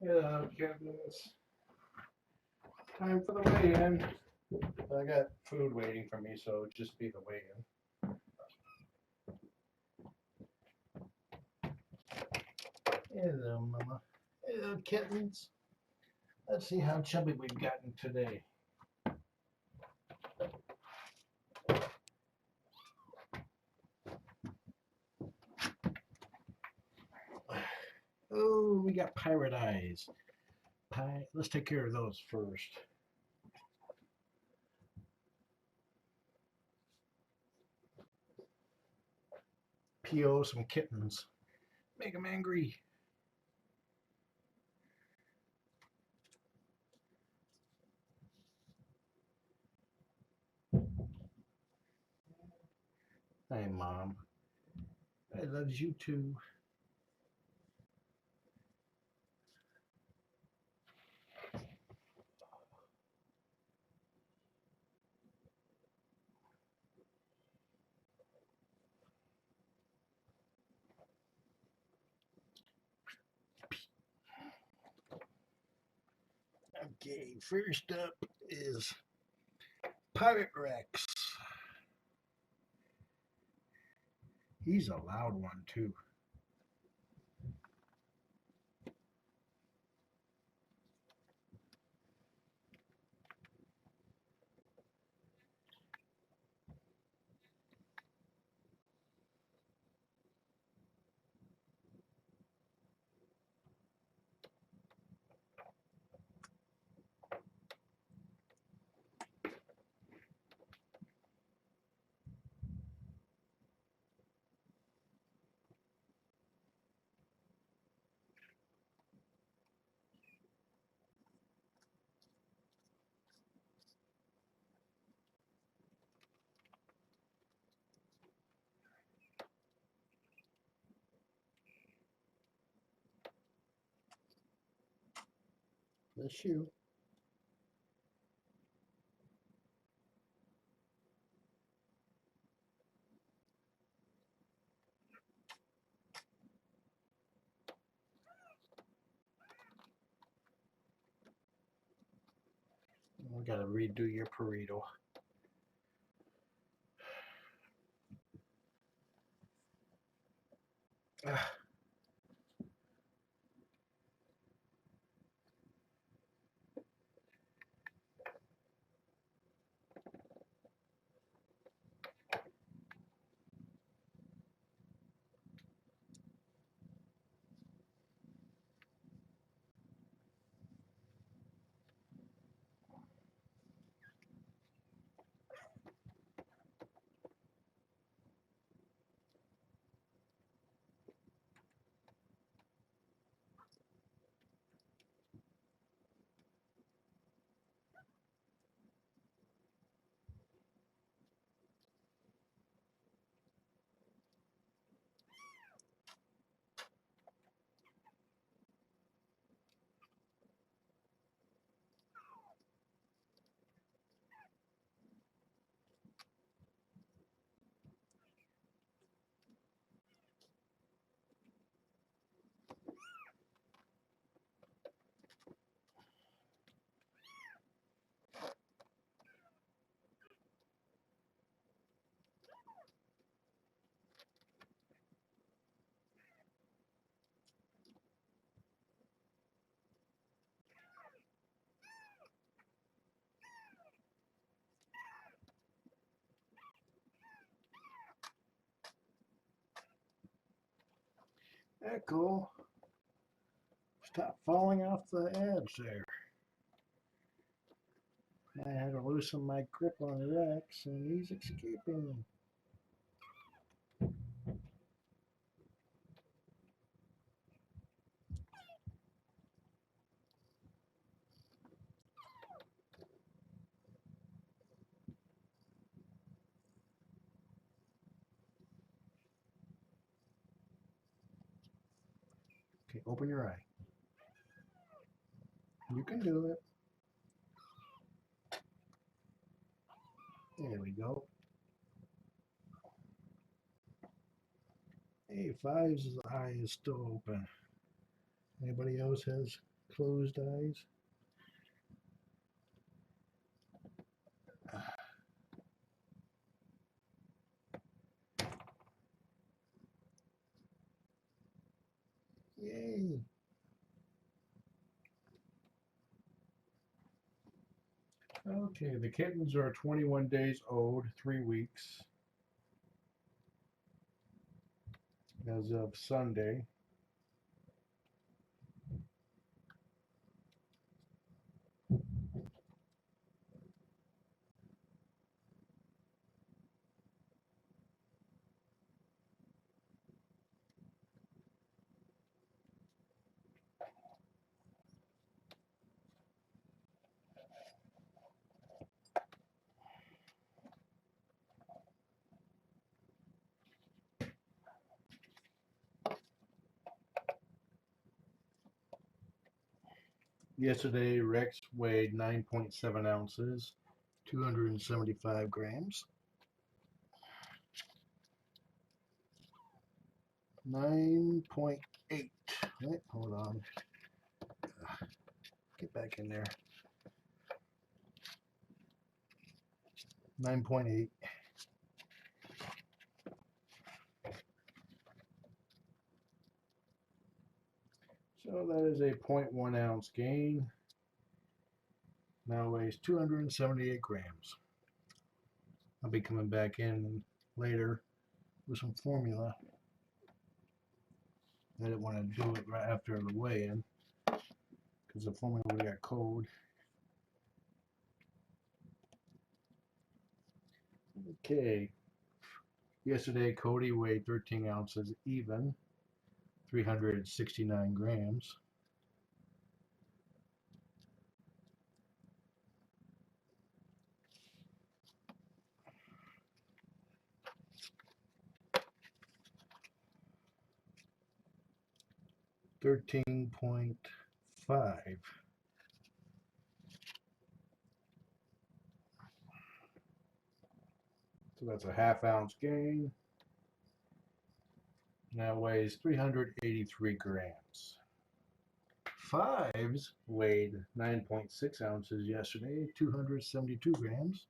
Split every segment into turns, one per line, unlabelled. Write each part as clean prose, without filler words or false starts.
Yeah, kittens. Time for the weigh-in. I got food waiting for me, so it'll just be the weigh-in. Hello, Mama. Hello, kittens. Let's see how chubby we've gotten today. Oh, we got pirate eyes. Let's take care of those first. PO some kittens. Make them angry. Hi, Mom. I love you too. Okay, first up is Pirate Rex. He's a loud one too. Bless you. We gotta redo your burrito. Ah. Echo, stop falling off the edge there. I had to loosen my grip on Rex, and he's escaping. Okay, open your eye. You can do it. There we go. Hey, Five's eye is still open. Anybody else has closed eyes. Yay. Okay, the kittens are 21 days old, 3 weeks as of Sunday. Yesterday, Rex weighed 9.7 ounces, 275 grams. 9.8. Right, hold on. Get back in there. 9.8. So that is a 0.1 ounce gain. Now weighs 278 grams. I'll be coming back in later with some formula. I didn't want to do it right after the weigh-in because the formula we got cold. Okay. Yesterday, Cody weighed 13 ounces even, 369 grams. $13.5. So that's a half ounce gain. Now weighs 383 grams. Fives weighed 9.6 ounces yesterday, 272 grams.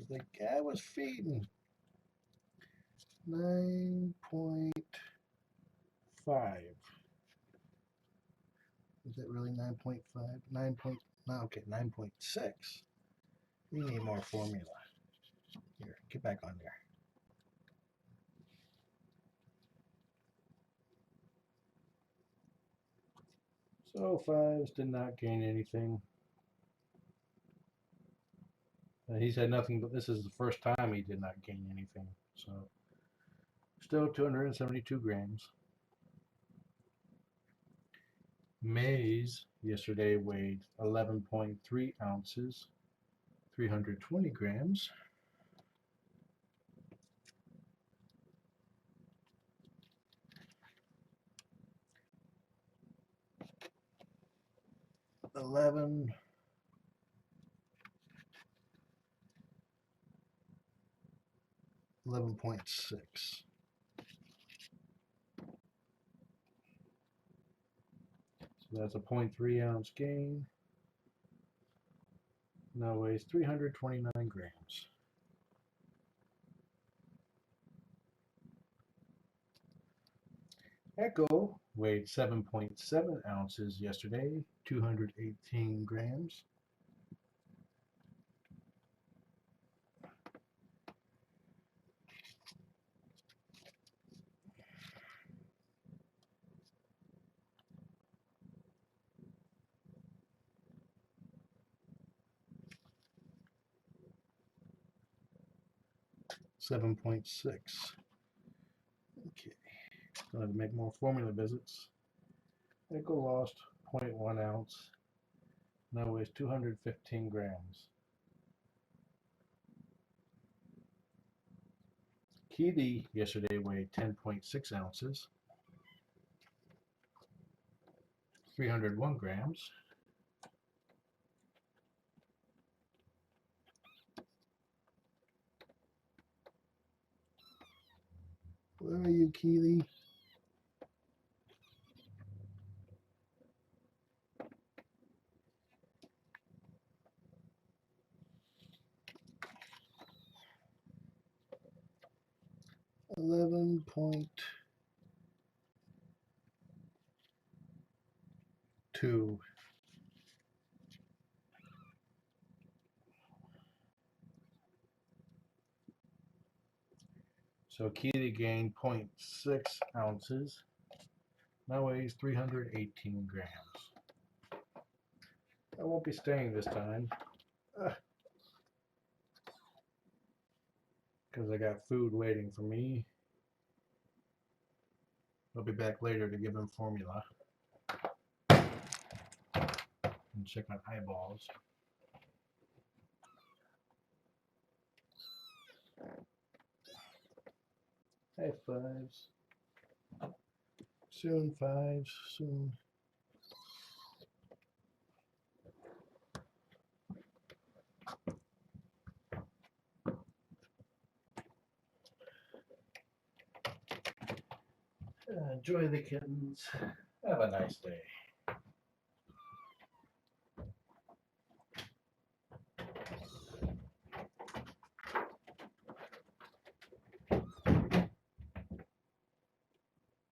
The guy was feeding 9.5. Is it really 9.5? 9. No, okay, 9.6. We need more formula. Here, get back on there. So fives did not gain anything. He's had nothing, but this is the first time he did not gain anything. So still 272 grams. Maize yesterday weighed 11.3 ounces, 320 grams. Eleven 11.6. So that's a 0.3 ounce gain. Now weighs 329 grams. Echo weighed 7.7 ounces yesterday, 218 grams. $7.6. Okay, going to make more formula visits. Echo lost 0.1 ounce. Now weighs 215 grams. Keeli yesterday weighed 10.6 ounces, 301 grams. Where are you, Keeli? 1.2. So Keeli gained 0.6 ounces. Now weighs 318 grams. I won't be staying this time because I got food waiting for me. I'll be back later to give him formula and check my eyeballs. High fives. Soon fives, soon. Enjoy the kittens. Have a nice day.